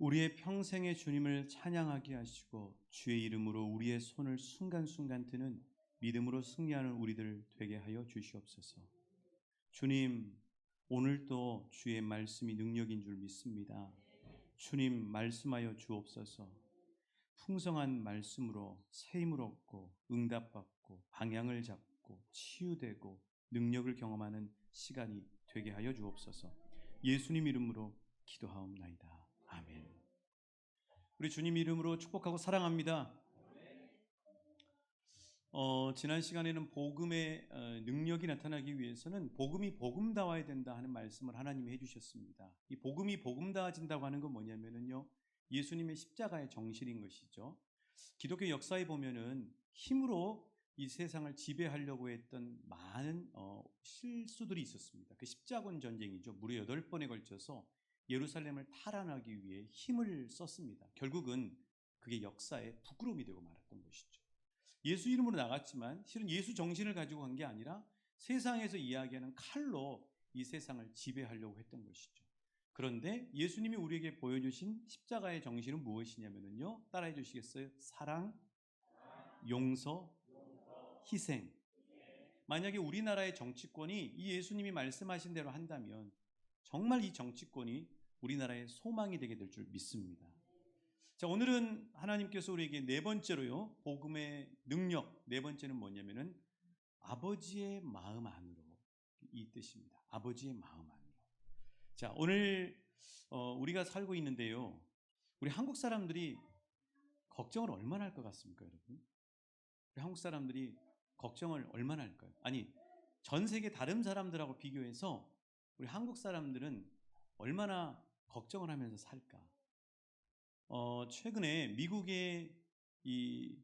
우리의 평생의 주님을 찬양하게 하시고 주의 이름으로 우리의 손을 순간순간 드는 믿음으로 승리하는 우리들 되게 하여 주시옵소서. 주님, 오늘도 주의 말씀이 능력인 줄 믿습니다. 주님, 말씀하여 주옵소서. 풍성한 말씀으로 새 힘을 얻고 응답받고 방향을 잡고 치유되고 능력을 경험하는 시간이 되게 하여 주옵소서. 예수님 이름으로 기도하옵나이다. 아멘. 우리 주님 이름으로 축복하고 사랑합니다. 지난 시간에는 복음의 능력이 나타나기 위해서는 복음이 복음다워야 된다 하는 말씀을 하나님이 해주셨습니다. 이 복음이 복음다워진다고 하는 건 뭐냐면요, 예수님의 십자가의 정실인 것이죠. 기독교 역사에 보면은 힘으로 이 세상을 지배하려고 했던 많은 실수들이 있었습니다. 그 십자군 전쟁이죠. 무려 8번에 걸쳐서 예루살렘을 탈환하기 위해 힘을 썼습니다. 결국은 그게 역사의 부끄러움이 되고 말았던 것이죠. 예수 이름으로 나갔지만 실은 예수 정신을 가지고 간 게 아니라 세상에서 이야기하는 칼로 이 세상을 지배하려고 했던 것이죠. 그런데 예수님이 우리에게 보여주신 십자가의 정신은 무엇이냐면요, 따라해 주시겠어요? 사랑, 용서, 희생. 만약에 우리나라의 정치권이 이 예수님이 말씀하신 대로 한다면 정말 이 정치권이 우리나라의 소망이 되게 될 줄 믿습니다. 자, 오늘은 하나님께서 우리에게 네 번째로요, 복음의 능력, 네 번째는 뭐냐면은 아버지의 마음 안으로, 이 뜻입니다. 아버지의 마음 안으로. 자, 오늘 우리가 살고 있는데요, 우리 한국 사람들이 걱정을 얼마나 할 것 같습니까, 여러분? 우리 한국 사람들이 걱정을 얼마나 할까요? 아니, 전 세계 다른 사람들하고 비교해서 우리 한국 사람들은 얼마나 걱정을 하면서 살까? 최근에 미국의 이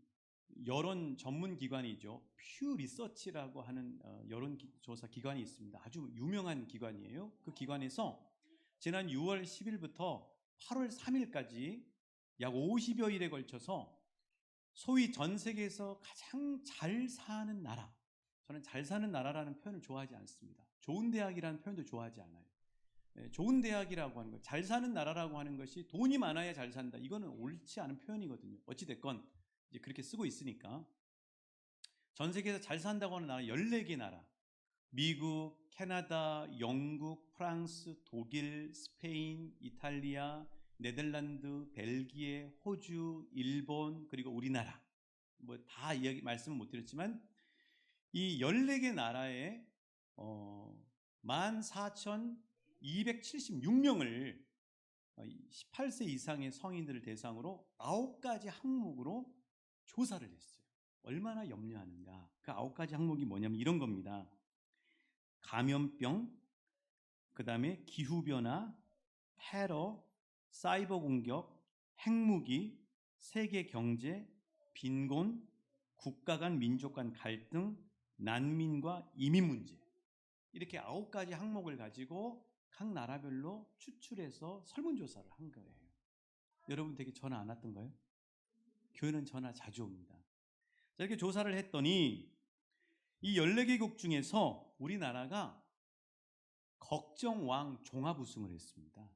여론 전문 기관이죠, 퓨 리서치라고 하는 여론 조사 기관이 있습니다. 아주 유명한 기관이에요. 그 기관에서 지난 6월 10일부터 8월 3일까지 약 50여 일에 걸쳐서 소위 전 세계에서 가장 잘 사는 나라, 저는 잘 사는 나라라는 표현을 좋아하지 않습니다. 좋은 대학이라는 표현도 좋아하지 않아요. 좋은 대학이라고 하는 것, 잘 사는 나라라고 하는 것이 돈이 많아야 잘 산다, 이거는 옳지 않은 표현이거든요. 어찌됐건 이제 그렇게 쓰고 있으니까 전 세계에서 잘 산다고 하는 나라 14개 나라, 미국, 캐나다, 영국, 프랑스, 독일, 스페인, 이탈리아, 네덜란드, 벨기에, 호주, 일본, 그리고 우리나라, 뭐 다 이야기 말씀은 못 드렸지만 이 14개 나라에 14,276명을 18세 이상의 성인들을 대상으로 9가지 항목으로 조사를 했어요. 얼마나 염려하는가. 그 9가지 항목이 뭐냐면 이런 겁니다. 감염병, 그 다음에 기후변화, 테러, 사이버 공격, 핵무기, 세계 경제, 빈곤, 국가 간 민족 간 갈등, 난민과 이민 문제, 이렇게 9가지 항목을 가지고 각 나라별로 추출해서 설문조사를 한 거예요. 여러분 되게 전화 안 왔던가요? 교회는 전화 자주 옵니다. 자, 이렇게 조사를 했더니 이 14개국 중에서 우리나라가 걱정왕 종합 우승을 했습니다.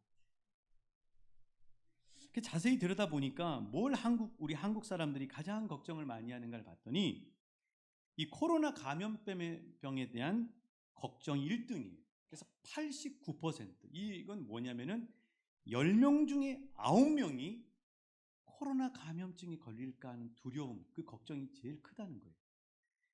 자세히 들여다보니까 뭘 우리 한국 사람들이 가장 걱정을 많이 하는가를 봤더니 이 코로나 감염병에 대한 걱정이 1등이에요. 그래서 89%. 이건 뭐냐면은 10명 중에 9명이 코로나 감염증에 걸릴까 하는 두려움, 그 걱정이 제일 크다는 거예요.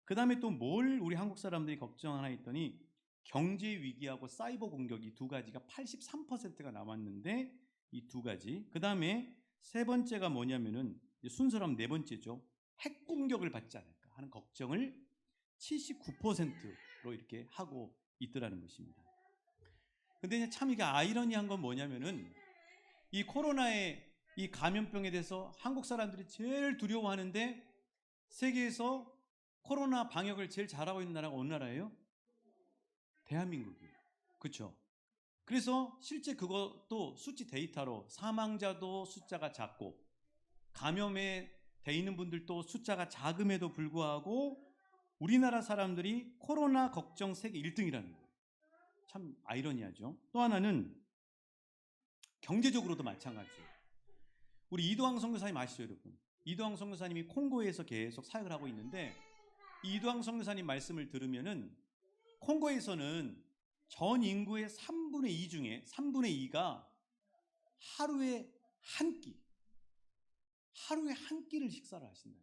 그 다음에 또 뭘 우리 한국 사람들이 걱정하나 했더니 경제 위기하고 사이버 공격이 두 가지가 83%가 남았는데, 이 두 가지. 그 다음에 세 번째가 뭐냐면은 순서로 하면 네 번째죠. 핵 공격을 받지 않을까 하는 걱정을 79%로 이렇게 하고 있더라는 것입니다. 근데 참 이게 아이러니한 건 뭐냐면은 이 코로나의 이 감염병에 대해서 한국 사람들이 제일 두려워하는데 세계에서 코로나 방역을 제일 잘하고 있는 나라가 어느 나라예요? 대한민국이에요. 그렇죠? 그래서 실제 그것도 수치 데이터로 사망자도 숫자가 작고 감염에 돼 있는 분들도 숫자가 작음에도 불구하고 우리나라 사람들이 코로나 걱정 세계 1등이라는 거예요. 참 아이러니하죠. 또 하나는 경제적으로도 마찬가지예요. 우리 이도항 선교사님 아시죠, 여러분? 이도항 선교사님이 콩고에서 계속 사역을 하고 있는데 이 이도항 선교사님 말씀을 들으면은 콩고에서는 전 인구의 3분의 2 중에 3분의 2가 하루에 하루에 한 끼를 식사를 하신다.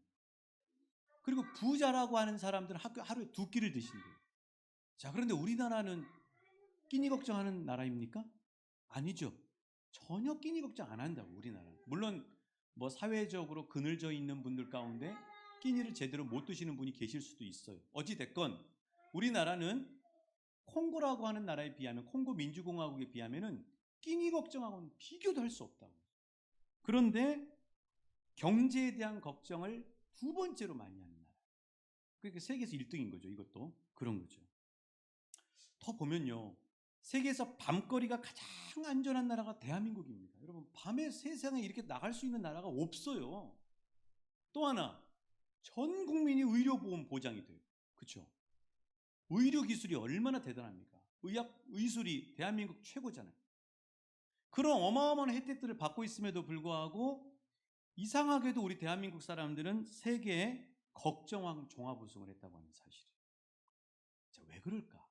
그리고 부자라고 하는 사람들은 하루에 2끼를 드신대요. 자, 그런데 우리나라는 끼니 걱정하는 나라입니까? 아니죠. 전혀 끼니 걱정 안 한다고, 우리나라는. 물론 뭐 사회적으로 그늘져 있는 분들 가운데 끼니를 제대로 못 드시는 분이 계실 수도 있어요. 어찌됐건 우리나라는 콩고라고 하는 나라에 비하면, 콩고 민주공화국에 비하면은 끼니 걱정하고는 비교도 할 수 없다고. 그런데 경제에 대한 걱정을 2번째로 많이 하는 나라. 그러니까 세계에서 1등인 거죠. 이것도 그런 거죠. 더 보면요, 세계에서 밤거리가 가장 안전한 나라가 대한민국입니다. 여러분, 밤에 세상에 이렇게 나갈 수 있는 나라가 없어요. 또 하나, 전 국민이 의료보험 보장이 돼요. 그렇죠? 의료 기술이 얼마나 대단합니까? 의술이 대한민국 최고잖아요. 그런 어마어마한 혜택들을 받고 있음에도 불구하고 이상하게도 우리 대한민국 사람들은 세계에 걱정왕 종합 우승을 했다고 하는 사실이에요. 자, 왜 그럴까?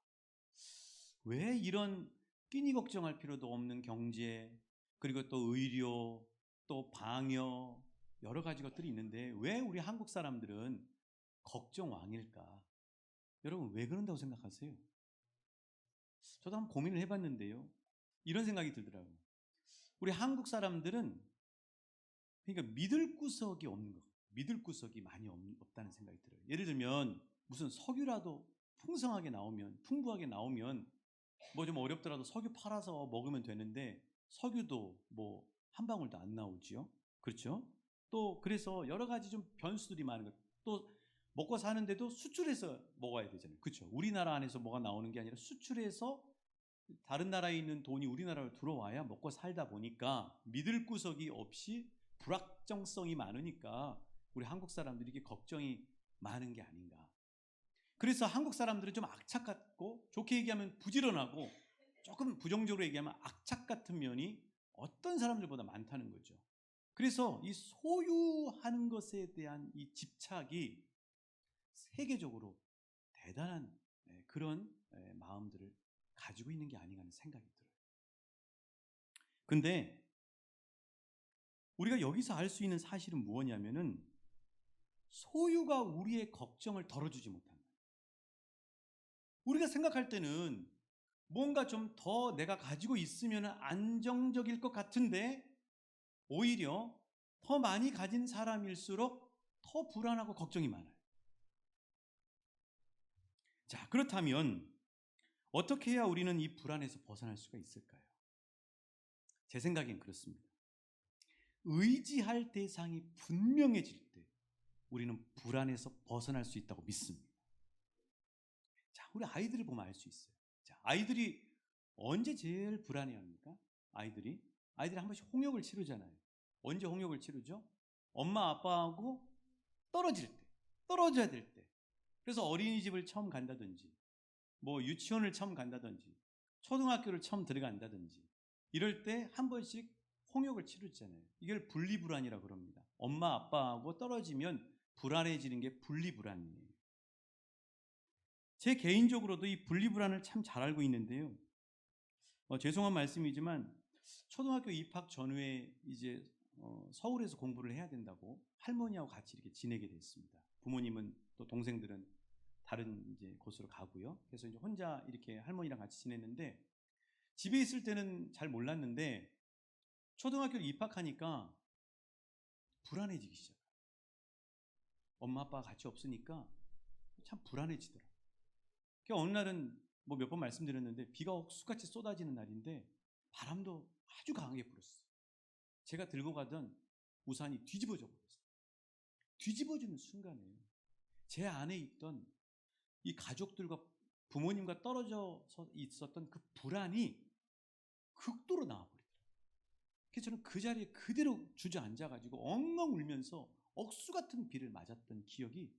왜 이런 끼니 걱정할 필요도 없는 경제, 그리고 또 의료, 또 방역, 여러 가지 것들이 있는데 왜 우리 한국 사람들은 걱정왕일까? 여러분, 왜 그런다고 생각하세요? 저도 한번 고민을 해봤는데요, 이런 생각이 들더라고요. 우리 한국 사람들은 그러니까 믿을 구석이 없는 것, 믿을 구석이 많이 없다는 생각이 들어요. 예를 들면 무슨 석유라도 풍성하게 나오면, 풍부하게 나오면 뭐 좀 어렵더라도 석유 팔아서 먹으면 되는데 석유도 뭐 한 방울도 안 나오지요. 그렇죠? 또 그래서 여러 가지 좀 변수들이 많은 것. 또 먹고 사는데도 수출해서 먹어야 되잖아요. 그렇죠? 우리나라 안에서 뭐가 나오는 게 아니라 수출해서 다른 나라에 있는 돈이 우리나라로 들어와야 먹고 살다 보니까 믿을 구석이 없이 불확정성이 많으니까 우리 한국 사람들이 이게 걱정이 많은 게 아닌가. 그래서 한국 사람들은 좀 악착 같고, 좋게 얘기하면 부지런하고, 조금 부정적으로 얘기하면 악착 같은 면이 어떤 사람들보다 많다는 거죠. 그래서 이 소유하는 것에 대한 이 집착이 세계적으로 대단한 그런 마음들을 가지고 있는 게 아닌가 하는 생각이 들어요. 근데 우리가 여기서 알 수 있는 사실은 무엇이냐면은 소유가 우리의 걱정을 덜어주지 못한다. 우리가 생각할 때는 뭔가 좀 더 내가 가지고 있으면 안정적일 것 같은데 오히려 더 많이 가진 사람일수록 더 불안하고 걱정이 많아요. 자, 그렇다면 어떻게 해야 우리는 이 불안에서 벗어날 수가 있을까요? 제 생각엔 그렇습니다. 의지할 대상이 분명해질 때 우리는 불안에서 벗어날 수 있다고 믿습니다. 자, 우리 아이들을 보면 알 수 있어요. 자, 아이들이 언제 제일 불안해합니까? 아이들이 한 번씩 홍역을 치르잖아요. 언제 홍역을 치르죠? 엄마 아빠하고 떨어질 때, 떨어져야 될 때. 그래서 어린이집을 처음 간다든지, 뭐 유치원을 처음 간다든지, 초등학교를 처음 들어간다든지, 이럴 때 한 번씩 홍역을 치르잖아요. 이걸 분리불안이라고 그럽니다. 엄마 아빠하고 떨어지면 불안해지는 게 분리불안이에요. 제 개인적으로도 이 분리불안을 참 잘 알고 있는데요. 죄송한 말씀이지만 초등학교 입학 전후에 이제 서울에서 공부를 해야 된다고 할머니하고 같이 이렇게 지내게 됐습니다. 부모님은 또 동생들은 다른 이제 곳으로 가고요. 그래서 이제 혼자 이렇게 할머니랑 같이 지냈는데 집에 있을 때는 잘 몰랐는데 초등학교를 입학하니까 불안해지기 시작해요. 엄마 아빠가 같이 없으니까 참 불안해지더라고요. 어느 날은 뭐 몇 번 말씀드렸는데 비가 옥수같이 쏟아지는 날인데 바람도 아주 강하게 불었어요. 제가 들고 가던 우산이 뒤집어져 버렸어요. 뒤집어지는 순간에 제 안에 있던 이 가족들과 부모님과 떨어져서 있었던 그 불안이 극도로 나와버리더라고요. 그래서 저는 그 자리에 그대로 주저앉아가지고 엉엉 울면서 억수 같은 비를 맞았던 기억이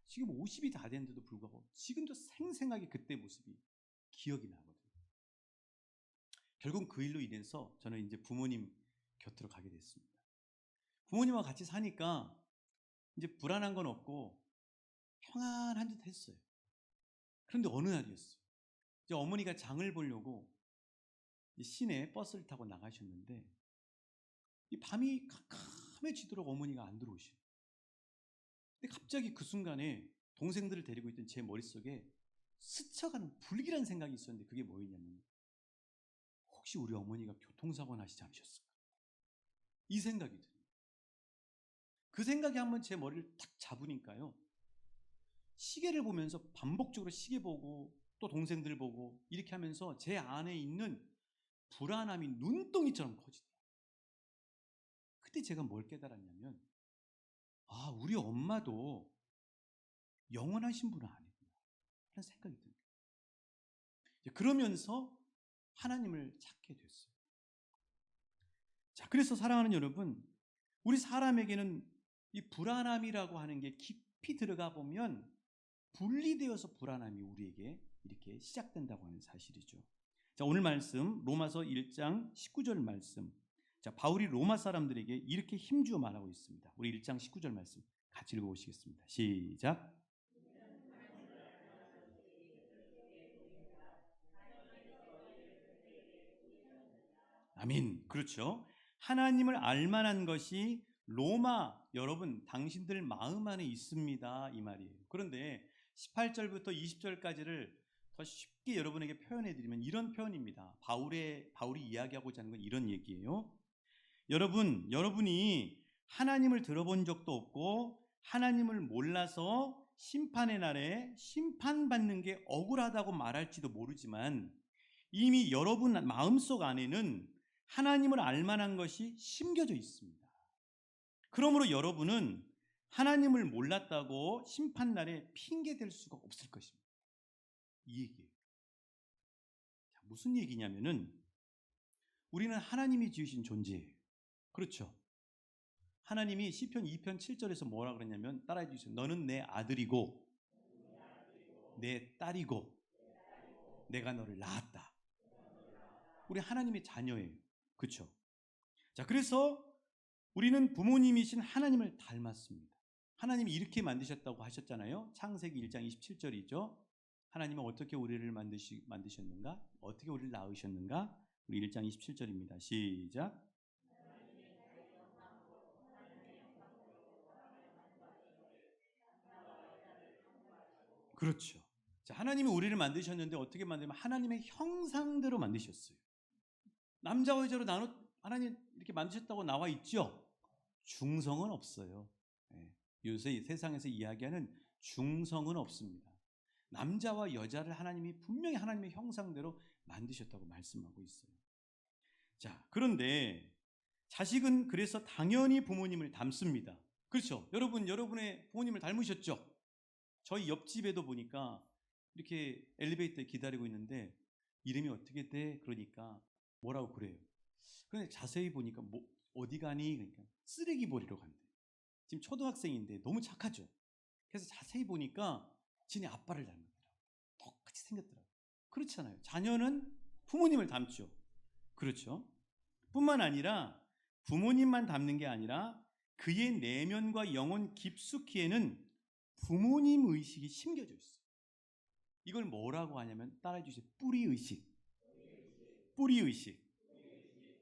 지금 50이 다 됐는데도 불구하고 지금도 생생하게 그때 모습이 기억이 나거든요. 결국 그 일로 인해서 저는 이제 부모님 곁으로 가게 됐습니다. 부모님하고 같이 사니까 이제 불안한 건 없고 평안한 듯 했어요. 그런데 어느 날이었어요. 이제 어머니가 장을 보려고 시내 버스를 타고 나가셨는데 이 밤이 캄캄해지도록 어머니가 안 들어오시는. 근데 갑자기 그 순간에 동생들을 데리고 있던 제 머릿속에 스쳐가는 불길한 생각이 있었는데 그게 뭐였냐면 혹시 우리 어머니가 교통사고 나시지 않으셨을까? 이 생각이 들어요. 그 생각이 한번 제 머리를 탁 잡으니까요. 시계를 보면서 반복적으로 시계 보고 또 동생들 보고 이렇게 하면서 제 안에 있는 불안함이 눈덩이처럼 커지더라고요. 그때 제가 뭘 깨달았냐면 아, 우리 엄마도 영원하신 분은 아니구나 하는 생각이 듭니다. 그러면서 하나님을 찾게 됐어요. 자, 그래서 사랑하는 여러분, 우리 사람에게는 이 불안함이라고 하는 게 깊이 들어가 보면 분리되어서 불안함이 우리에게 이렇게 시작된다고 하는 사실이죠. 자, 오늘 말씀 로마서 1장 19절 말씀. 자, 바울이 로마 사람들에게 이렇게 힘주어 말하고 있습니다. 우리 1장 19절 말씀 같이 읽어보시겠습니다. 시작. 아멘. 그렇죠. 하나님을 알만한 것이 로마 여러분 당신들 마음 안에 있습니다 이 말이에요. 그런데 18절부터 20절까지를 더 쉽게 여러분에게 표현해 드리면 이런 표현입니다. 바울이 이야기하고자 하는 건 이런 얘기예요. 여러분이 하나님을 들어본 적도 없고 하나님을 몰라서 심판의 날에 심판받는 게 억울하다고 말할지도 모르지만 이미 여러분 마음속 안에는 하나님을 알만한 것이 심겨져 있습니다. 그러므로 여러분은 하나님을 몰랐다고 심판날에 핑계댈 수가 없을 것입니다. 이 얘기예요. 자, 무슨 얘기냐면은 우리는 하나님이 지으신 존재예요. 그렇죠? 하나님이 시편 2편 7절에서 뭐라 그러냐면 따라해 주세요. 너는 내 아들이고 내 딸이고 내가 너를 낳았다. 우리 하나님의 자녀예요. 그렇죠? 자, 그래서 우리는 부모님이신 하나님을 닮았습니다. 하나님이 이렇게 만드셨다고 하셨잖아요. 창세기 1장 27절이죠. 하나님은 어떻게 우리를 만드셨는가? 어떻게 우리를 낳으셨는가? 우리 1장 27절입니다. 시작. 그렇죠. 자, 하나님이 우리를 만드셨는데 어떻게 만들면 하나님의 형상대로 만드셨어요. 남자와 여자로 하나님 이렇게 만드셨다고 나와 있죠. 중성은 없어요. 요새 세상에서 이야기하는 중성은 없습니다. 남자와 여자를 하나님이 분명히 하나님의 형상대로 만드셨다고 말씀하고 있어요. 자, 그런데 자식은 그래서 당연히 부모님을 닮습니다. 그렇죠? 여러분의 부모님을 닮으셨죠? 저희 옆집에도 보니까 이렇게 엘리베이터에 기다리고 있는데 이름이 어떻게 돼? 그러니까 뭐라고 그래요. 그런데 자세히 보니까 어디 가니? 그러니까 쓰레기 버리러 간대. 지금 초등학생인데 너무 착하죠. 그래서 자세히 보니까 지네 아빠를 닮았더라고요. 똑같이 생겼더라고요. 그렇잖아요. 자녀는 부모님을 닮죠. 그렇죠. 뿐만 아니라 부모님만 닮는 게 아니라 그의 내면과 영혼 깊숙이에는 부모님 의식이 심겨져 있어요. 이걸 뭐라고 하냐면 따라해 주세요. 뿌리의식. 뿌리의식.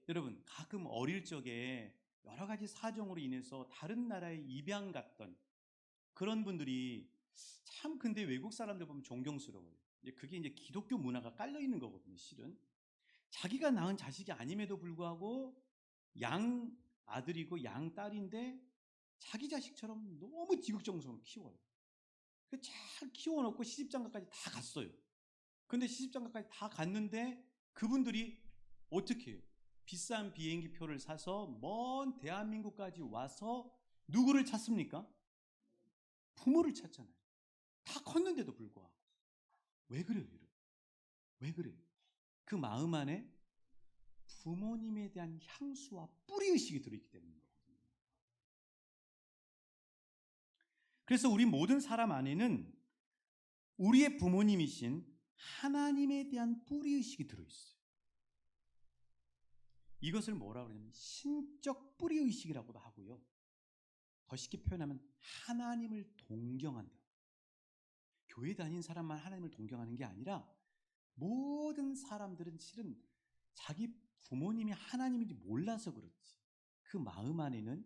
여러분 가끔 어릴 적에 여러 가지 사정으로 인해서 다른 나라에 입양 갔던 그런 분들이 참 근데 외국 사람들 보면 존경스러워요. 그게 이제 기독교 문화가 깔려 있는 거거든요. 실은 자기가 낳은 자식이 아님에도 불구하고 양 아들이고 양 딸인데 자기 자식처럼 너무 지극정성으로 키워요. 잘 키워놓고 시집장가까지 다 갔어요. 근데 시집장가까지 다 갔는데 그분들이 어떻게 해요? 비싼 비행기 표를 사서 먼 대한민국까지 와서 누구를 찾습니까? 부모를 찾잖아요. 다 컸는데도 불구하고. 왜 그래요, 여러분? 왜 그래요? 그 마음 안에 부모님에 대한 향수와 뿌리의식이 들어있기 때문인 거거든요. 그래서 우리 모든 사람 안에는 우리의 부모님이신 하나님에 대한 뿌리의식이 들어있어요. 이것을 뭐라고 그러냐면 신적 뿌리의식이라고도 하고요. 더 쉽게 표현하면 하나님을 동경한다. 교회 다닌 사람만 하나님을 동경하는 게 아니라 모든 사람들은 실은 자기 부모님이 하나님인지 몰라서 그렇지, 그 마음 안에는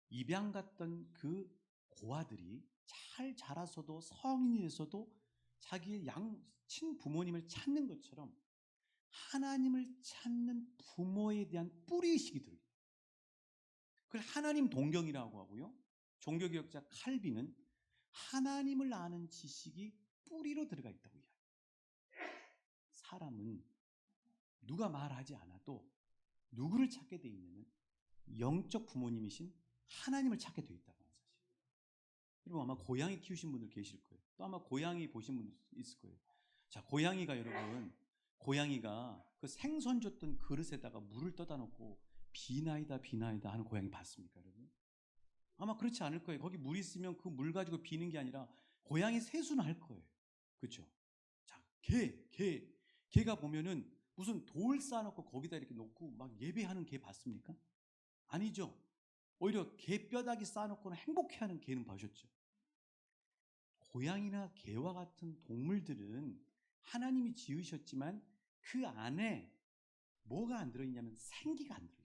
입양 갔던 그 고아들이 잘 자라서도 성인이 돼서도 자기의 친부모님을 찾는 것처럼 하나님을 찾는 부모에 대한 뿌리의식이 들어요. 그걸 하나님 동경이라고 하고요. 종교개혁자 칼빈은 하나님을 아는 지식이 뿌리로 들어가 있다고 이야기해요. 사람은 누가 말하지 않아도 누구를 찾게 돼 있냐면 영적 부모님이신 하나님을 찾게 돼 있다고 하는 사실. 그리고 아마 고양이 키우신 분들 계실 거예요. 또 아마 고양이 보신 분들 있을 거예요. 자, 고양이가 여러분, 고양이가 그 생선 줬던 그릇에다가 물을 떠다 놓고 비나이다 비나이다 하는 고양이 봤습니까, 여러분? 아마 그렇지 않을 거예요. 거기 물 있으면 그 물 가지고 비는 게 아니라 고양이 세수는 할 거예요. 그렇죠? 자, 개가 보면은 무슨 돌 쌓아놓고 거기다 이렇게 놓고 막 예배하는 개 봤습니까? 아니죠. 오히려 개 뼈다귀 쌓아놓고는 행복해하는 개는 보셨죠? 고양이나 개와 같은 동물들은 하나님이 지으셨지만 그 안에 뭐가 안 들어있냐면 생기가 안 들어있어요.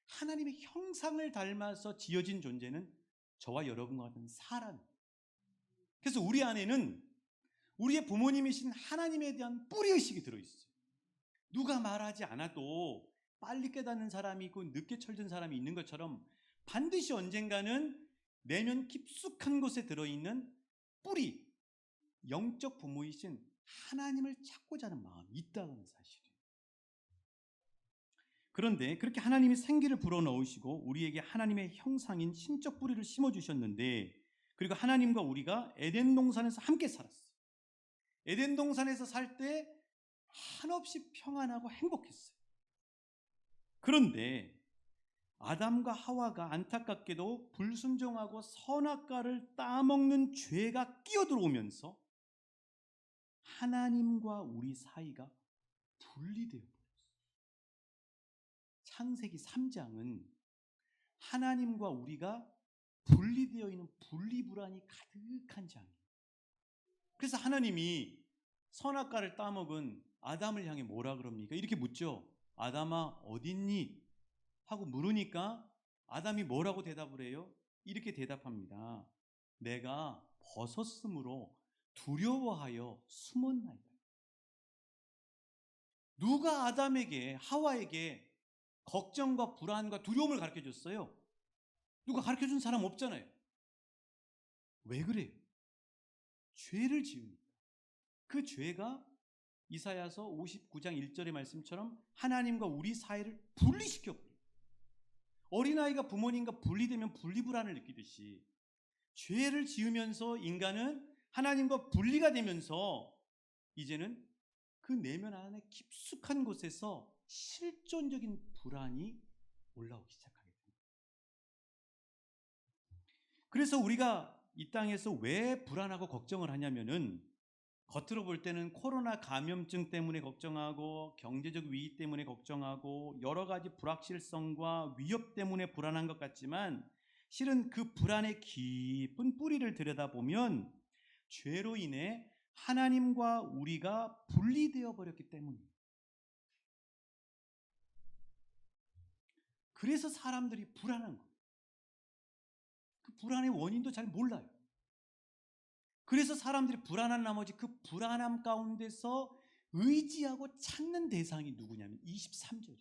하나님의 형상을 닮아서 지어진 존재는 저와 여러분과 같은 사람. 그래서 우리 안에는 우리의 부모님이신 하나님에 대한 뿌리의식이 들어있어요. 누가 말하지 않아도 빨리 깨닫는 사람이 있고 늦게 철든 사람이 있는 것처럼 반드시 언젠가는 내면 깊숙한 곳에 들어있는 뿌리, 영적 부모이신 하나님을 찾고자 하는 마음이 있다는 사실이에요. 그런데 그렇게 하나님이 생기를 불어넣으시고 우리에게 하나님의 형상인 신적 뿌리를 심어주셨는데, 그리고 하나님과 우리가 에덴 동산에서 함께 살았어요. 에덴 동산에서 살 때 한없이 평안하고 행복했어요. 그런데 아담과 하와가 안타깝게도 불순종하고 선악과를 따먹는 죄가 끼어들어오면서 하나님과 우리 사이가 분리되어 버렸어요. 창세기 3장은 하나님과 우리가 분리되어 있는 분리불안이 가득한 장이에요. 그래서 하나님이 선악과를 따먹은 아담을 향해 뭐라 그럽니까? 이렇게 묻죠. 아담아 어딨니? 하고 물으니까 아담이 뭐라고 대답을 해요? 이렇게 대답합니다. 내가 벗었으므로 두려워하여 숨었나이다. 누가 아담에게, 하와에게 걱정과 불안과 두려움을 가르쳐줬어요? 누가 가르쳐준 사람 없잖아요. 왜 그래요? 죄를 지으니까. 그 죄가 이사야서 59장 1절의 말씀처럼 하나님과 우리 사이를 분리시켜버려요. 어린아이가 부모님과 분리되면 분리불안을 느끼듯이 죄를 지으면서 인간은 하나님과 분리가 되면서 이제는 그 내면 안에 깊숙한 곳에서 실존적인 불안이 올라오기 시작하게 됩니다. 그래서 우리가 이 땅에서 왜 불안하고 걱정을 하냐면은 겉으로 볼 때는 코로나 감염증 때문에 걱정하고 경제적 위기 때문에 걱정하고 여러 가지 불확실성과 위협 때문에 불안한 것 같지만 실은 그 불안의 깊은 뿌리를 들여다보면 죄로 인해 하나님과 우리가 분리되어 버렸기 때문입니다. 그래서 사람들이 불안한 거예요. 그 불안의 원인도 잘 몰라요. 그래서 사람들이 불안한 나머지 그 불안함 가운데서 의지하고 찾는 대상이 누구냐면 23절이에요.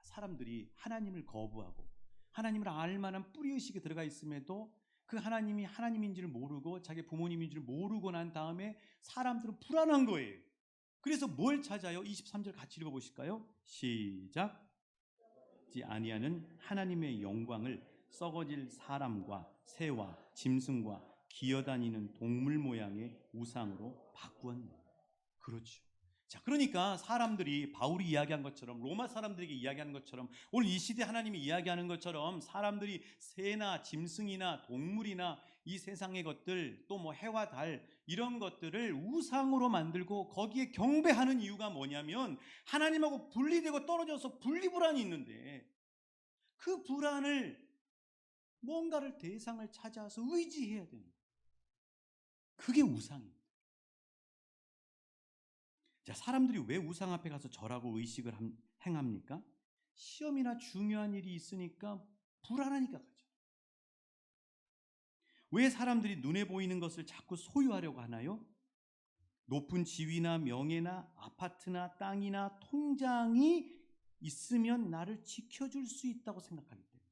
사람들이 하나님을 거부하고 하나님을 알만한 뿌리의식이 들어가 있음에도 그 하나님이 하나님인 줄 모르고 자기 부모님인 줄 모르고 난 다음에 사람들은 불안한 거예요. 그래서 뭘 찾아요? 23절 같이 읽어보실까요? 시작. 아니하는 하나님의 영광을 썩어질 사람과 새와 짐승과 기어다니는 동물 모양의 우상으로 바꾸었네. 그렇죠. 자, 그러니까 사람들이 바울이 이야기한 것처럼, 로마 사람들에게 이야기하는 것처럼, 오늘 이 시대 하나님이 이야기하는 것처럼 사람들이 새나 짐승이나 동물이나 이 세상의 것들, 또 뭐 해와 달 이런 것들을 우상으로 만들고 거기에 경배하는 이유가 뭐냐면 하나님하고 분리되고 떨어져서 분리불안이 있는데 그 불안을 뭔가를 대상을 찾아서 의지해야 되는 거예요. 그게 우상입니다. 자, 사람들이 왜 우상 앞에 가서 절하고 의식을 행합니까? 시험이나 중요한 일이 있으니까 불안하니까 가죠. 왜 사람들이 눈에 보이는 것을 자꾸 소유하려고 하나요? 높은 지위나 명예나 아파트나 땅이나 통장이 있으면 나를 지켜줄 수 있다고 생각하기 때문에.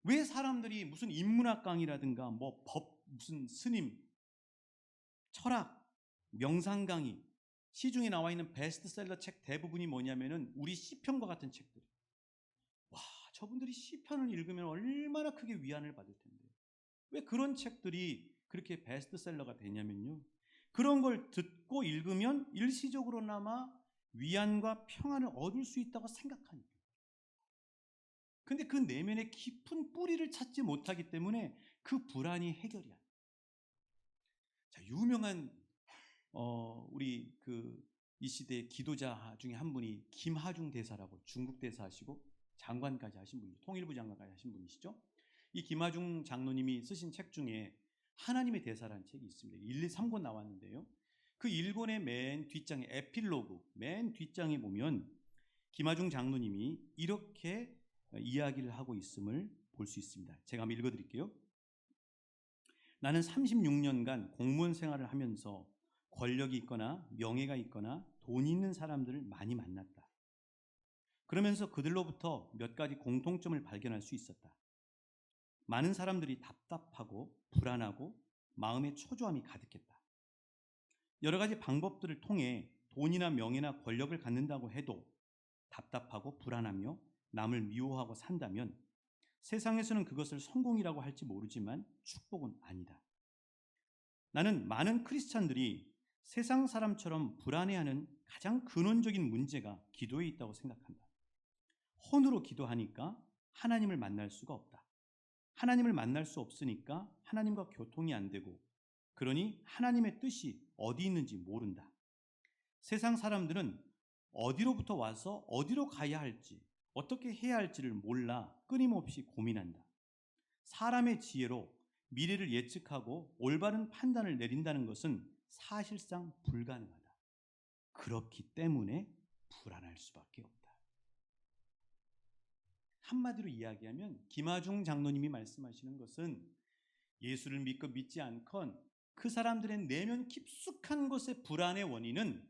왜 사람들이 무슨 인문학 강의라든가 뭐 법, 무슨 스님, 철학, 명상 강의, 시중에 나와 있는 베스트셀러 책 대부분이 뭐냐면은 우리 시편과 같은 책들. 와, 저분들이 시편을 읽으면 얼마나 크게 위안을 받을 텐데. 왜 그런 책들이 그렇게 베스트셀러가 되냐면요, 그런 걸 듣고 읽으면 일시적으로나마 위안과 평안을 얻을 수 있다고 생각하니까. 근데 그 내면의 깊은 뿌리를 찾지 못하기 때문에 그 불안이 해결이 안 돼요. 자, 유명한 우리 이 시대의 기도자 중에 한 분이 김하중 대사라고, 중국 대사하시고 장관까지 하신 분이, 통일부 장관까지 하신 분이시죠. 이 김하중 장로님이 쓰신 책 중에 하나님의 대사라는 책이 있습니다. 1, 2, 3권 나왔는데요. 그 1권의 맨 뒷장에 에필로그, 맨 뒷장에 보면 김하중 장로님이 이렇게 이야기를 하고 있음을 볼 수 있습니다. 제가 한번 읽어드릴게요. 나는 36년간 공무원 생활을 하면서 권력이 있거나 명예가 있거나 돈이 있는 사람들을 많이 만났다. 그러면서 그들로부터 몇 가지 공통점을 발견할 수 있었다. 많은 사람들이 답답하고 불안하고 마음에 초조함이 가득했다. 여러 가지 방법들을 통해 돈이나 명예나 권력을 갖는다고 해도 답답하고 불안하며 남을 미워하고 산다면 세상에서는 그것을 성공이라고 할지 모르지만 축복은 아니다. 나는 많은 크리스찬들이 세상 사람처럼 불안해하는 가장 근원적인 문제가 기도에 있다고 생각한다. 혼으로 기도하니까 하나님을 만날 수가 없다. 하나님을 만날 수 없으니까 하나님과 교통이 안 되고, 그러니 하나님의 뜻이 어디 있는지 모른다. 세상 사람들은 어디로부터 와서 어디로 가야 할지, 어떻게 해야 할지를 몰라 끊임없이 고민한다. 사람의 지혜로 미래를 예측하고 올바른 판단을 내린다는 것은 사실상 불가능하다. 그렇기 때문에 불안할 수밖에 없다. 한마디로 이야기하면 김하중 장로님이 말씀하시는 것은 예수를 믿고 믿지 않건 그 사람들의 내면 깊숙한 곳의 불안의 원인은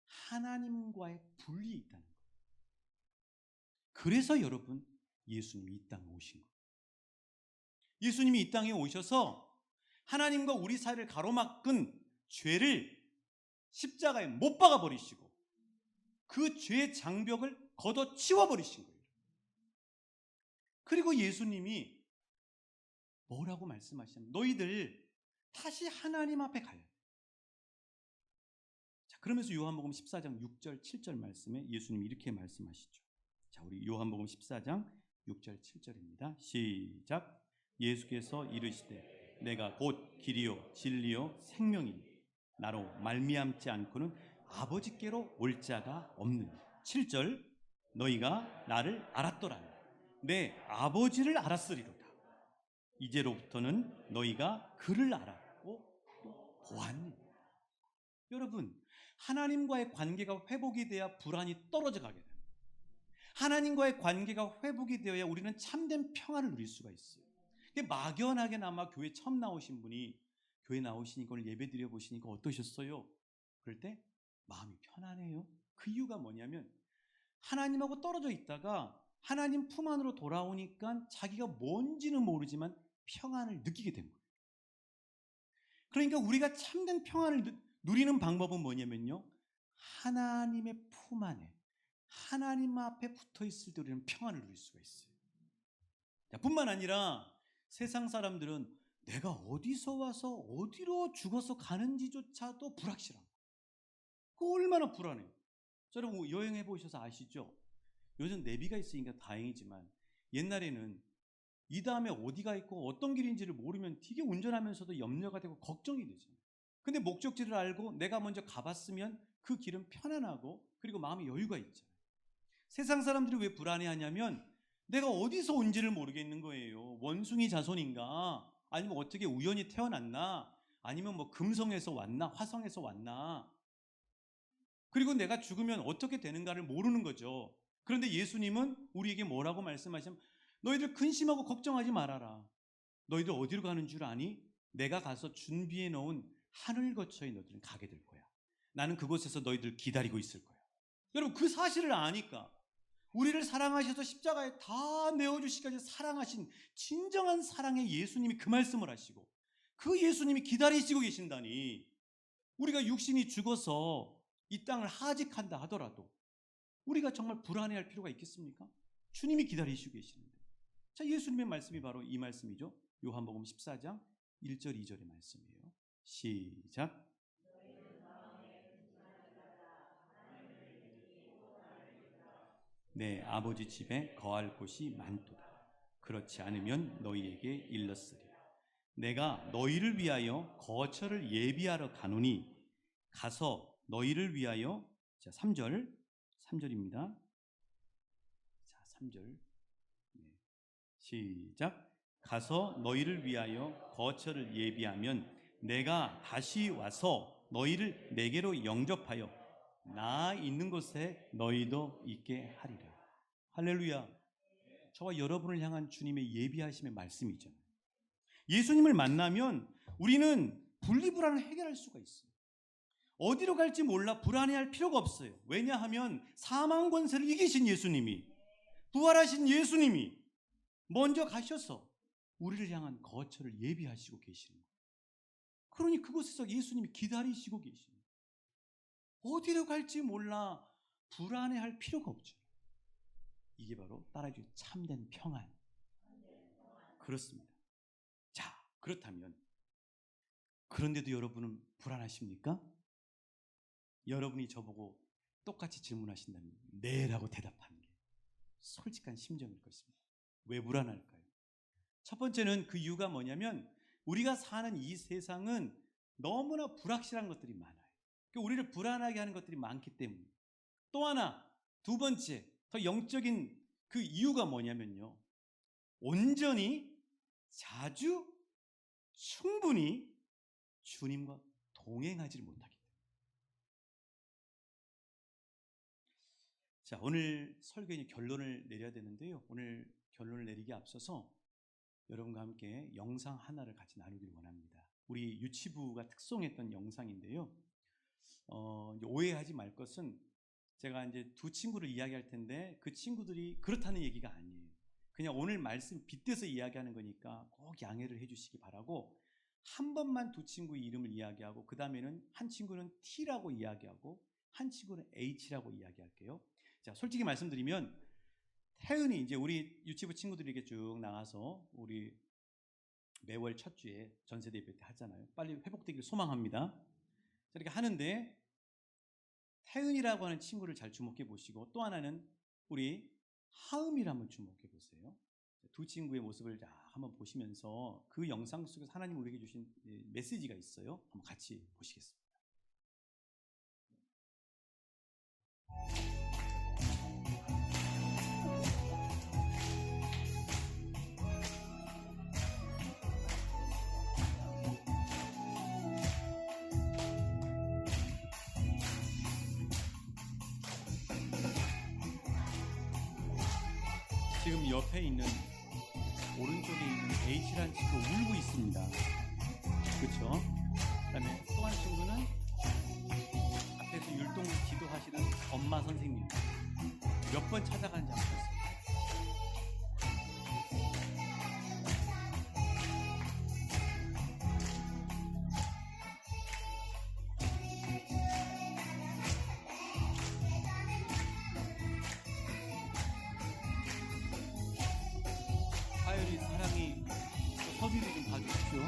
하나님과의 분리에 있다는 거예요. 그래서 여러분, 예수님이 이 땅에 오신 거예요. 예수님이 이 땅에 오셔서 하나님과 우리 사이를 가로막은 죄를 십자가에 못 박아 버리시고 그 죄의 장벽을 걷어치워 버리신 거예요. 그리고 예수님이 뭐라고 말씀하시냐면 너희들 다시 하나님 앞에 가야 돼. 자, 그러면서 요한복음 14장 6절 7절 말씀에 예수님이 이렇게 말씀하시죠. 자, 우리 요한복음 14장 6절 7절입니다. 시작. 예수께서 이르시되 내가 곧 길이요 진리요 생명이니 나로 말미암지 않고는 아버지께로 올 자가 없느니. 7절. 너희가 나를 알았더라면 내 아버지를 알았으리로다. 이제로부터는 너희가 그를 알았고 또 보았느니라. 여러분, 하나님과의 관계가 회복이 돼야 불안이 떨어져 가게 됩니다. 하나님과의 관계가 회복이 되어야 우리는 참된 평안을 누릴 수가 있어요. 막연하게나마 교회 처음 나오신 분이 교회 나오시니까 오늘 예배 드려 보시니까 어떠셨어요? 그럴 때 마음이 편안해요. 그 이유가 뭐냐면 하나님하고 떨어져 있다가 하나님 품 안으로 돌아오니까 자기가 뭔지는 모르지만 평안을 느끼게 된 거예요. 그러니까 우리가 참된 평안을 누리는 방법은 뭐냐면요, 하나님의 품 안에 하나님 앞에 붙어 있을 때 우리는 평안을 누릴 수가 있어요. 뿐만 아니라 세상 사람들은 내가 어디서 와서 어디로 죽어서 가는지조차도 불확실한 거예요. 그거 얼마나 불안해요. 여러분 여행해 보셔서 아시죠? 요즘 내비가 있으니까 다행이지만 옛날에는 이 다음에 어디가 있고 어떤 길인지를 모르면 되게 운전하면서도 염려가 되고 걱정이 되잖아요. 근데 목적지를 알고 내가 먼저 가봤으면 그 길은 편안하고 그리고 마음에 여유가 있잖아요. 세상 사람들이 왜 불안해하냐면 내가 어디서 온지를 모르겠는 거예요. 원숭이 자손인가? 아니면 어떻게 우연히 태어났나? 아니면 뭐 금성에서 왔나? 화성에서 왔나? 그리고 내가 죽으면 어떻게 되는가를 모르는 거죠. 그런데 예수님은 우리에게 뭐라고 말씀하시면 너희들 근심하고 걱정하지 말아라. 너희들 어디로 가는 줄 아니? 내가 가서 준비해 놓은 하늘 거처에 너희들은 가게 될 거야. 나는 그곳에서 너희들 기다리고 있을 거야. 여러분 그 사실을 아니까 우리를 사랑하셔서 십자가에 다 내어주시기까지 사랑하신 진정한 사랑의 예수님이 그 말씀을 하시고 그 예수님이 기다리시고 계신다니 우리가 육신이 죽어서 이 땅을 하직한다 하더라도 우리가 정말 불안해할 필요가 있겠습니까? 주님이 기다리시고 계시는데. 자, 예수님의 말씀이 바로 이 말씀이죠. 요한복음 14장 1절 2절의 말씀이에요. 시작. 내 아버지 집에 거할 곳이 많도다. 그렇지 않으면 너희에게 일렀으리라. 내가 너희를 위하여 거처를 예비하러 가노니 가서 너희를 위하여, 자 3절입니다. 자 3절 시작. 가서 너희를 위하여 거처를 예비하면 내가 다시 와서 너희를 내게로 영접하여 나 있는 곳에 너희도 있게 하리라. 할렐루야. 저와 여러분을 향한 주님의 예비하심의 말씀이잖아요. 예수님을 만나면 우리는 분리불안을 해결할 수가 있어요. 어디로 갈지 몰라 불안해할 필요가 없어요. 왜냐하면 사망 권세를 이기신 예수님이, 부활하신 예수님이 먼저 가셔서 우리를 향한 거처를 예비하시고 계시는 거예요. 그러니 그곳에서 예수님이 기다리시고 계시는 거예요. 어디로 갈지 몰라 불안해할 필요가 없죠. 이게 바로 따라주신 참된 평안. 그렇습니다. 자, 그렇다면 그런데도 여러분은 불안하십니까? 여러분이 저보고 똑같이 질문하신다면 네라고 대답하는 게 솔직한 심정일 것입니다. 왜 불안할까요? 첫 번째는 그 이유가 뭐냐면 우리가 사는 이 세상은 너무나 불확실한 것들이 많아요. 우리를 불안하게 하는 것들이 많기 때문에. 또 하나, 두 번째, 더 영적인 그 이유가 뭐냐면요. 온전히, 자주, 충분히 주님과 동행하지를 못하기 때문에. 자, 오늘 설교의 결론을 내려야 되는데요. 오늘 결론을 내리기에 앞서서 여러분과 함께 영상 하나를 같이 나누기를 원합니다. 우리 유치부가 특송했던 영상인데요. 오해하지 말 것은 제가 이제 두 친구를 이야기할 텐데 그 친구들이 그렇다는 얘기가 아니에요. 그냥 오늘 말씀 빗대서 이야기하는 거니까 꼭 양해를 해주시기 바라고 한 번만 두 친구의 이름을 이야기하고 그 다음에는 한 친구는 T라고 이야기하고 한 친구는 H라고 이야기할게요. 자, 솔직히 말씀드리면 태은이 이제 우리 유치부 친구들에게 쭉 나가서 우리 매월 첫 주에 전세대 예배 때 하잖아요. 빨리 회복되기를 소망합니다. 이렇게 하는데 태은이라고 하는 친구를 잘 주목해 보시고 또 하나는 우리 하음이를 한번 주목해 보세요. 두 친구의 모습을 한번 보시면서 그 영상 속에서 하나님 우리에게 주신 메시지가 있어요. 한번 같이 보시겠습니다. 지금 옆에 있는 오른쪽에 있는 H라는 친구가 울고 있습니다. 그렇죠? 그다음에 또 한 친구는 앞에서 율동 지도하시는 엄마 선생님 몇 번 찾아가는지 한번 보세요. 하율이 사랑이 서비를 좀 봐주십시오.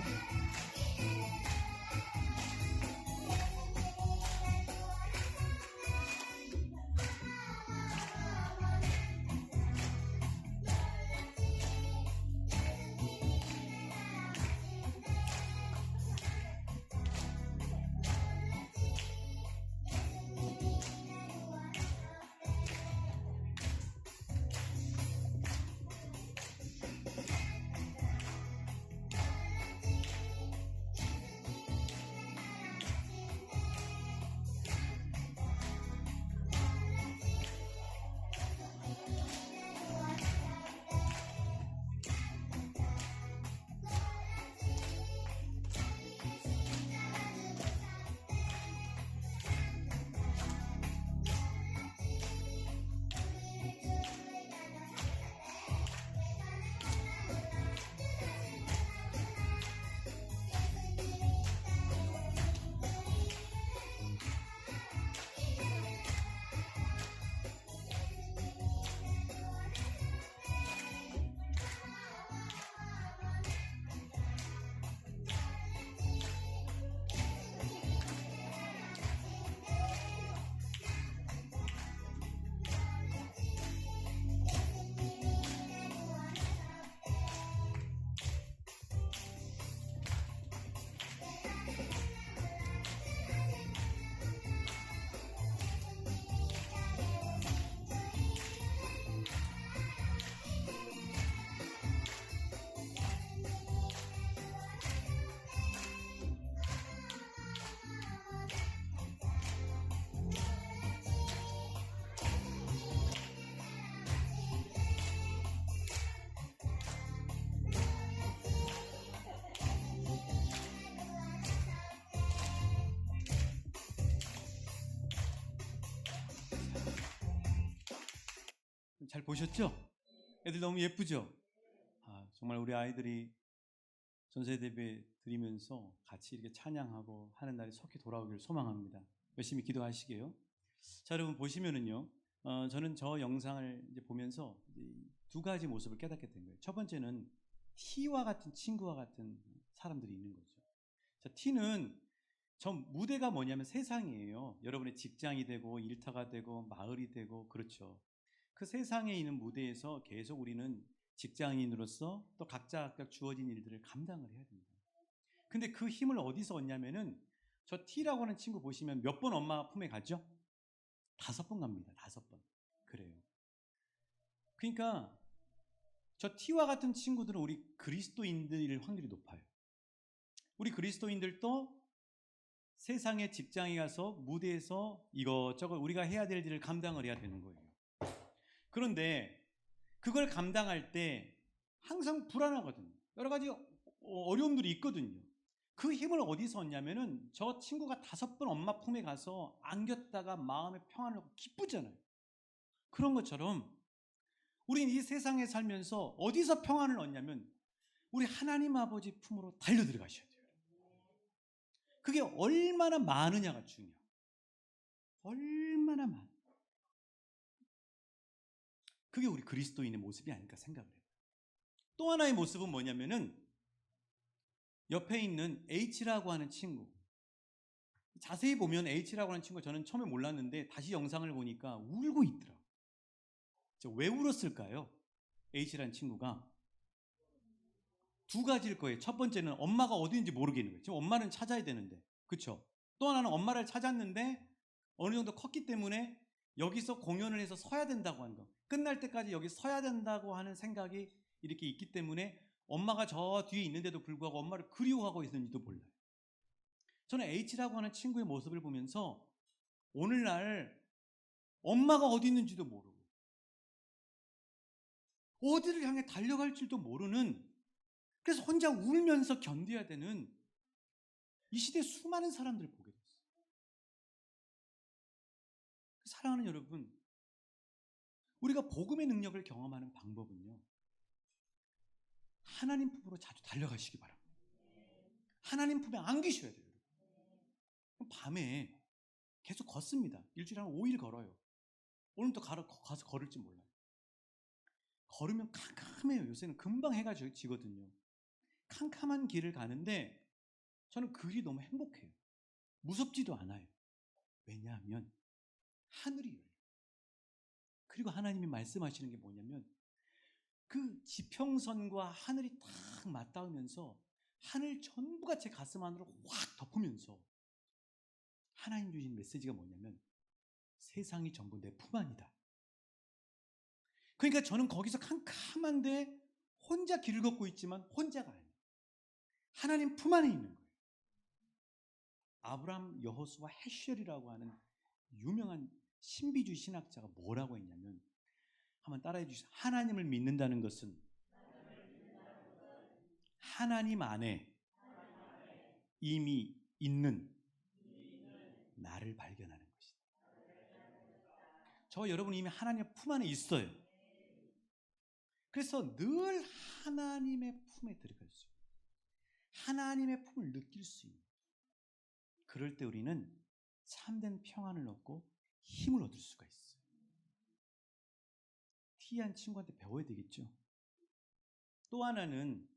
잘 보셨죠? 애들 너무 예쁘죠? 정말 우리 아이들이 전세대회 드리면서 같이 이렇게 찬양하고 하는 날이 속히 돌아오길 소망합니다. 열심히 기도하시게요. 자, 여러분 보시면은요, 저는 저 영상을 이제 보면서 이제 두 가지 모습을 깨닫게 된 거예요. 첫 번째는 T와 같은 친구와 같은 사람들이 있는 거죠. 자, T는 저 무대가 뭐냐면 세상이에요. 여러분의 직장이 되고 일터가 되고 마을이 되고 그렇죠. 그 세상에 있는 무대에서 계속 우리는 직장인으로서 또 각각 주어진 일들을 감당을 해야 됩니다. 근데 그 힘을 어디서 얻냐면은 저 T라고 하는 친구 보시면 몇 번 엄마 품에 갔죠? 5번 갑니다. 5번. 그래요. 그러니까 저 T와 같은 친구들은 우리 그리스도인들일 확률이 높아요. 우리 그리스도인들도 세상의 직장에 가서 무대에서 이것저것 우리가 해야 될 일을 감당을 해야 되는 거예요. 그런데 그걸 감당할 때 항상 불안하거든요. 여러 가지 어려움들이 있거든요. 그 힘을 어디서 얻냐면은 저 친구가 5번 엄마 품에 가서 안겼다가 마음의 평안을 얻고 기쁘잖아요. 그런 것처럼 우린 이 세상에 살면서 어디서 평안을 얻냐면 우리 하나님 아버지 품으로 달려들어가셔야 돼요. 그게 얼마나 많으냐가 중요해요. 얼마나 많아. 그게 우리 그리스도인의 모습이 아닐까 생각을 해요. 또 하나의 모습은 뭐냐면은 옆에 있는 H라고 하는 친구. 자세히 보면 H라고 하는 친구 저는 처음에 몰랐는데 다시 영상을 보니까 울고 있더라고요. 왜 울었을까요? H라는 친구가 두 가지일 거예요. 첫 번째는 엄마가 어디 있는지 모르겠는 거예요. 지금 엄마는 찾아야 되는데. 그렇죠? 또 하나는 엄마를 찾았는데 어느 정도 컸기 때문에 여기서 공연을 해서 서야 된다고 하는 거. 끝날 때까지 여기 서야 된다고 하는 생각이 이렇게 있기 때문에 엄마가 저 뒤에 있는데도 불구하고 엄마를 그리워하고 있는지도 몰라요. 저는 H라고 하는 친구의 모습을 보면서 오늘날 엄마가 어디 있는지도 모르고 어디를 향해 달려갈 줄도 모르는, 그래서 혼자 울면서 견뎌야 되는 이 시대에 수많은 사람들을 보게 됐어요. 사랑하는 여러분, 우리가 복음의 능력을 경험하는 방법은요, 하나님 품으로 자주 달려가시기 바랍니다. 하나님 품에 안기셔야 돼요. 밤에 계속 걷습니다. 일주일에 한 5일 걸어요. 오늘도 가서 걸을지 몰라요. 걸으면 캄캄해요. 요새는 금방 해가 지거든요. 캄캄한 길을 가는데 저는 그 길이 너무 행복해요. 무섭지도 않아요. 왜냐하면 하늘이 열려요. 그리고 하나님이 말씀하시는 게 뭐냐면 그 지평선과 하늘이 딱 맞닿으면서 하늘 전부가 제 가슴 안으로 확 덮으면서 하나님 주신 메시지가 뭐냐면 세상이 전부 내 품 안이다. 그러니까 저는 거기서 캄캄한데 혼자 길을 걷고 있지만 혼자가 아니에요. 하나님 품 안에 있는 거예요. 아브라함 여호수아 헤셜이라고 하는 유명한 신비주의 신학자가 뭐라고 했냐면, 한번 따라해 주시죠. 하나님을 믿는다는 것은 하나님 안에 이미 있는 나를 발견하는 것이다. 저 여러분 이미 하나님의 품 안에 있어요. 그래서 늘 하나님의 품에 들어갈 수 있는, 하나님의 품을 느낄 수 있는, 그럴 때 우리는 참된 평안을 얻고 힘을 얻을 수가 있어요. T한 친구한테 배워야 되겠죠. 또 하나는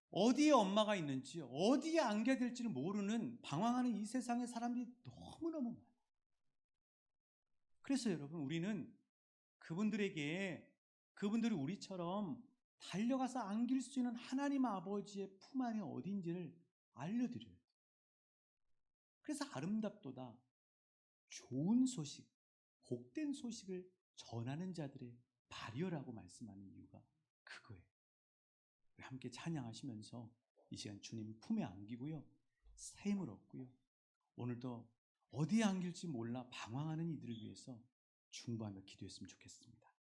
어디에 엄마가 있는지 어디에 안겨야 될지를 모르는 방황하는 이 세상의 사람들이 너무너무 많아요. 그래서 여러분 우리는 그분들이 우리처럼 달려가서 안길 수 있는 하나님 아버지의 품 안이 어딘지를 알려드려요. 그래서 아름답도다 좋은 소식, 복된 소식을 전하는 자들의 발이여라고 말씀하는 이유가 그거예요. 우리 함께 찬양하시면서 이 시간 주님 품에 안기고요, 새 힘을 얻고요, 오늘도 어디에 안길지 몰라 방황하는 이들을 위해서 중보하며 기도했으면 좋겠습니다.